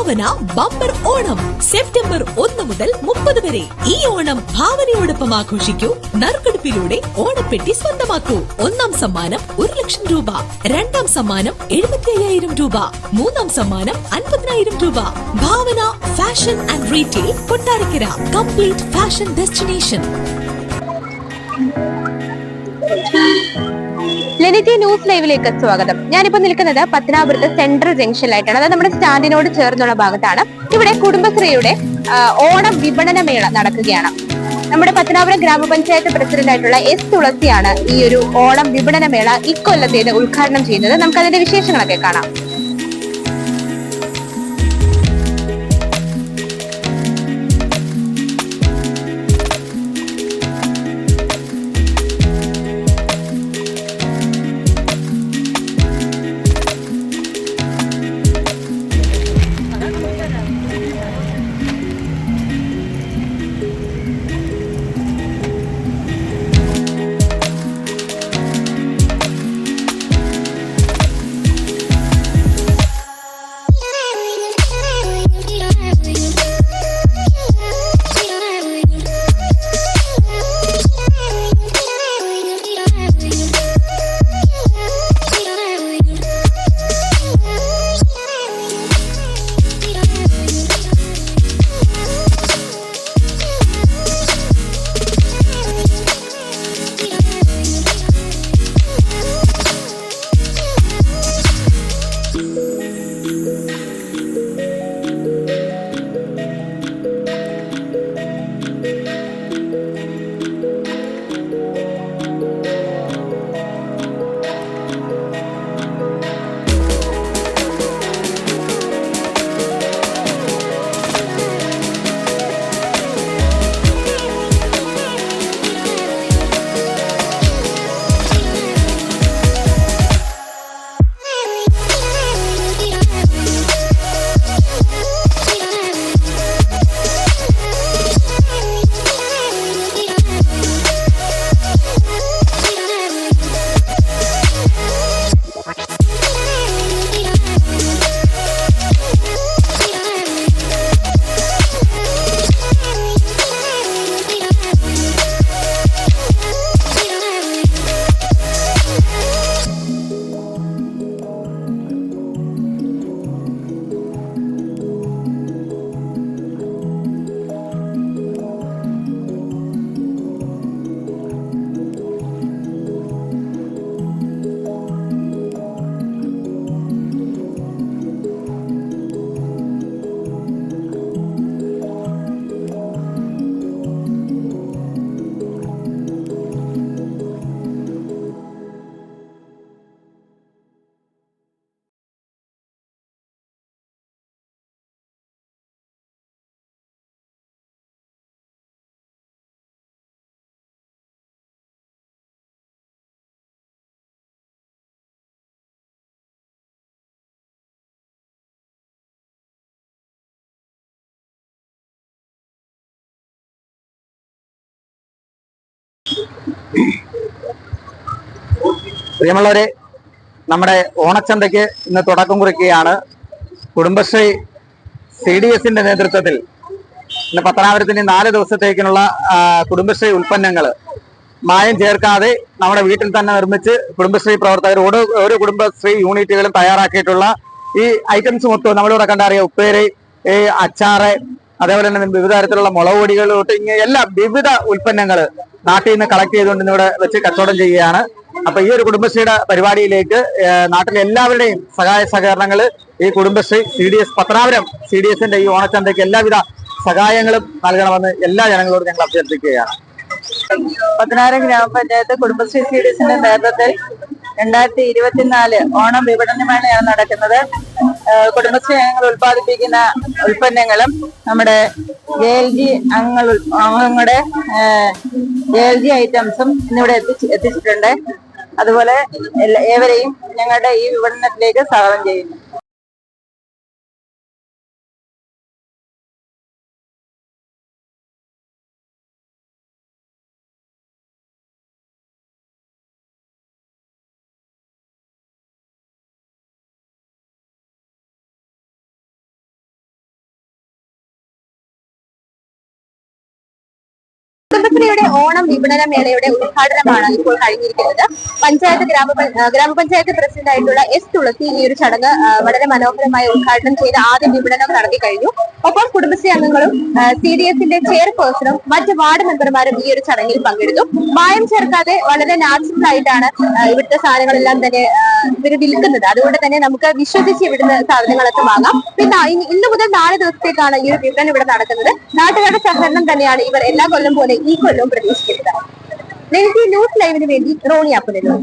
ഭാവന bumper Onam September 1 മുതൽ 30 വരെ. ഈ ഓണം ഭാവനയോടൊപ്പം ആഘോഷിക്കൂ. നറുക്കെടുപ്പിലൂടെ ഓണപ്പെട്ടി സ്വന്തമാക്കൂ. ഒന്നാം സമ്മാനം 1 ലക്ഷം രൂപ, രണ്ടാം സമ്മാനം 75,000 രൂപ, മൂന്നാം സമ്മാനം 50,000 രൂപ. Bhavana fashion and retail, Kottarakkara. Complete fashion destination. ലെനിറ്റി ന്യൂസ് ലൈവിലേക്ക് സ്വാഗതം. ഞാനിപ്പോ നിൽക്കുന്നത് പത്തനാപുരത്ത് സെൻട്രൽ ജംഗ്ഷനിലായിട്ടാണ്. അതായത് നമ്മുടെ സ്റ്റാൻഡിനോട് ചേർന്നുള്ള ഭാഗത്താണ്. ഇവിടെ കുടുംബശ്രീയുടെ ഓണം വിപണന മേള നടക്കുകയാണ്. നമ്മുടെ പത്തനാപുരം ഗ്രാമപഞ്ചായത്ത് പ്രസിഡന്റ് ആയിട്ടുള്ള എസ് തുളസിയാണ് ഈ ഒരു ഓണം വിപണന മേള ഇക്കൊല്ലത്തേത് ഉദ്ഘാടനം ചെയ്യുന്നത്. നമുക്ക് അതിന്റെ വിശേഷങ്ങളൊക്കെ കാണാം. പ്രിയമുള്ളവരെ, നമ്മുടെ ഓണച്ചന്തയ്ക്ക് ഇന്ന് തുടക്കം കുറിക്കുകയാണ്. കുടുംബശ്രീ CDSന്റെ നേതൃത്വത്തിൽ ഇന്ന് പത്തനാപുരത്തിന് 4 ദിവസത്തേക്കിനുള്ള കുടുംബശ്രീ ഉൽപ്പന്നങ്ങൾ മായം ചേർക്കാതെ നമ്മുടെ വീട്ടിൽ തന്നെ നിർമ്മിച്ച് കുടുംബശ്രീ പ്രവർത്തകർ ഓരോ കുടുംബശ്രീ യൂണിറ്റുകളും തയ്യാറാക്കിയിട്ടുള്ള ഈ ഐറ്റംസ് മൊത്തം നമ്മളിവിടെ കണ്ടറിയാം. ഉപ്പേരി, അച്ചാറ്, അതേപോലെ തന്നെ വിവിധ തരത്തിലുള്ള മുളക് പൊടികൾ തൊട്ട് ഇങ്ങനെ എല്ലാ വിവിധ ഉൽപ്പന്നങ്ങൾ നാട്ടിൽ നിന്ന് കളക്ട് ചെയ്തുകൊണ്ട് ഇന്നിവിടെ വെച്ച് കച്ചവടം ചെയ്യുകയാണ്. അപ്പൊ ഈ ഒരു കുടുംബശ്രീയുടെ പരിപാടിയിലേക്ക് നാട്ടിലെ എല്ലാവരുടെയും സഹായ സഹകരണങ്ങൾ ഈ കുടുംബശ്രീ CDS പത്തനാപുരം CDSന്റെ ഈ ഓണച്ചന്തയ്ക്ക് എല്ലാവിധ സഹായങ്ങളും നൽകണമെന്ന് എല്ലാ ജനങ്ങളോടും ഞങ്ങൾ അഭ്യർത്ഥിക്കുകയാണ്. പത്തനാപുരം ഗ്രാമപഞ്ചായത്ത് കുടുംബശ്രീ CDSന്റെ നേതൃത്വത്തിൽ 2024 ഓണം വിപണന മേളയാണ് നടക്കുന്നത്. കുടുംബശ്രീ അംഗങ്ങൾ ഉൽപ്പാദിപ്പിക്കുന്ന ഉൽപ്പന്നങ്ങളും നമ്മുടെ JLG അംഗങ്ങളുടെ JLG ഐറ്റംസും ഇന്നിവിടെ എത്തിച്ചിട്ടുണ്ട്. അതുപോലെ ഏവരെയും ഞങ്ങളുടെ ഈ വിപണനത്തിലേക്ക് സ്വാഗതം ചെയ്യുന്നു. കുടുംബശ്രീയുടെ ഓണം വിപണന മേളയുടെ ഉദ്ഘാടനമാണ് ഇപ്പോൾ കഴിഞ്ഞിരിക്കുന്നത്. ഗ്രാമപഞ്ചായത്ത് പ്രസിഡന്റ് ആയിട്ടുള്ള എസ് തുളസി ഈ ഒരു ചടങ്ങ് വളരെ മനോഹരമായി ഉദ്ഘാടനം ചെയ്ത് ആദ്യ വിപണനം നടത്തി കഴിഞ്ഞു. ഒപ്പം കുടുംബശ്രീ അംഗങ്ങളും CDSന്റെ ചെയർപേഴ്സണും മറ്റ് വാർഡ് മെമ്പർമാരും ഈ ഒരു ചടങ്ങിൽ പങ്കെടുത്തു. മായം ചേർക്കാതെ വളരെ നാച്ചുറൽ ആയിട്ടാണ് ഇവിടുത്തെ സാധനങ്ങളെല്ലാം തന്നെ ഇവർ വിൽക്കുന്നത്. അതുകൊണ്ട് തന്നെ നമുക്ക് വിശ്വസിച്ച് ഇവിടുന്ന് സാധനങ്ങളൊക്കെ വാങ്ങാം. പിന്നെ ഇന്ന് മുതൽ 4 ദിവസത്തേക്കാണ് ഈ ഒരു വിപണനം ഇവിടെ നടക്കുന്നത്. നാട്ടുകാരുടെ സഹകരണം തന്നെയാണ് ഇവർ എല്ലാ കൊല്ലം പോലെ ഈ കൊല്ലവും പ്രതീക്ഷിക്കുന്നത്. ന്യൂസ് ലൈവിന് വേണ്ടി റോണി അപ്പുനല്ലൂർ.